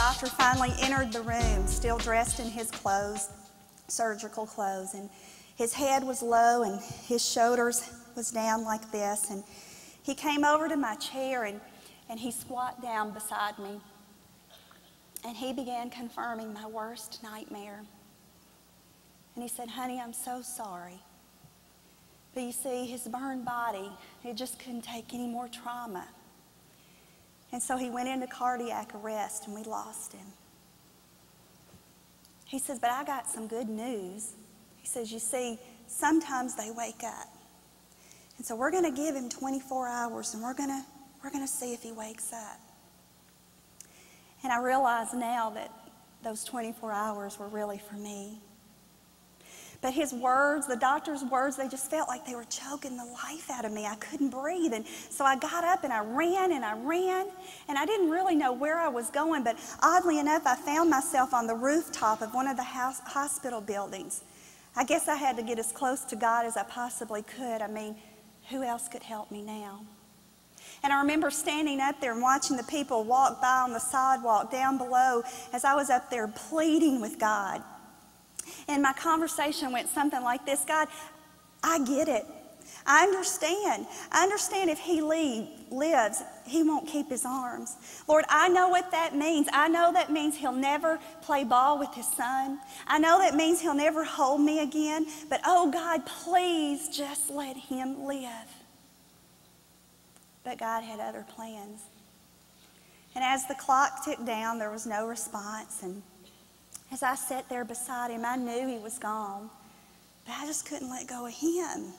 doctor finally entered the room, still dressed in his clothes, surgical clothes, and his head was low and his shoulders was down like this. And he came over to my chair and he squat down beside me. And he began confirming my worst nightmare. And he said, "Honey, I'm so sorry. But you see, his burned body, it just couldn't take any more trauma. And so he went into cardiac arrest and we lost him." He says, "But I got some good news." He says, "You see, sometimes they wake up. And so we're going to give him 24 hours and we're going to see if he wakes up." And I realize now that those 24 hours were really for me. But his words, the doctor's words, they just felt like they were choking the life out of me. I couldn't breathe. And so I got up and I ran and I ran. And I didn't really know where I was going, but oddly enough, I found myself on the rooftop of one of the hospital buildings. I guess I had to get as close to God as I possibly could. I mean, who else could help me now? And I remember standing up there and watching the people walk by on the sidewalk down below as I was up there pleading with God. And my conversation went something like this: "God, I get it. I understand. I understand if he lives, he won't keep his arms. Lord, I know what that means. I know that means he'll never play ball with his son. I know that means he'll never hold me again. But oh God, please just let him live." But God had other plans. And as the clock ticked down, there was no response. And as I sat there beside him, I knew he was gone. But I just couldn't let go of him.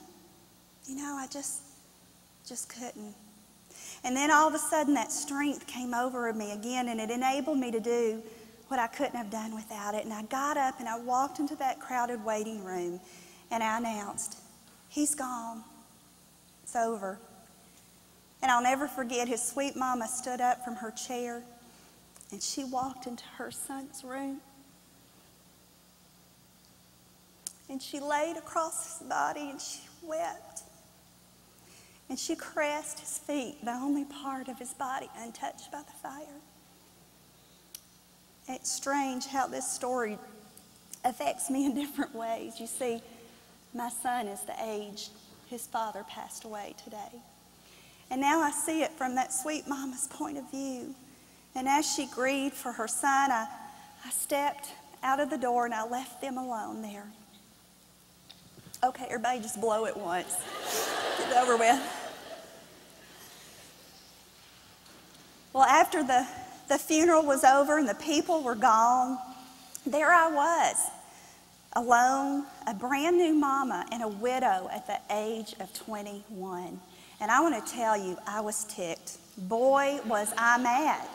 You know, I just couldn't. And then all of a sudden that strength came over me again, and it enabled me to do what I couldn't have done without it. And I got up and I walked into that crowded waiting room and I announced, "He's gone. It's over." And I'll never forget, his sweet mama stood up from her chair and she walked into her son's room. And she laid across his body and she wept. And she caressed his feet, the only part of his body untouched by the fire. It's strange how this story affects me in different ways. You see, my son is the age his father passed away today. And now I see it from that sweet mama's point of view. And as she grieved for her son, I stepped out of the door and I left them alone there. Okay, everybody just blow it once. Get it over with. Well, after the funeral was over and the people were gone, there I was, alone, a brand new mama and a widow at the age of 21. And I want to tell you, I was ticked. Boy, was I mad.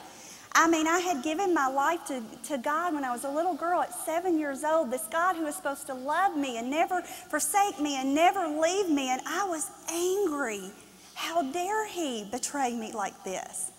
I mean, I had given my life to God when I was a little girl at 7 years old, this God who was supposed to love me and never forsake me and never leave me, and I was angry. How dare he betray me like this?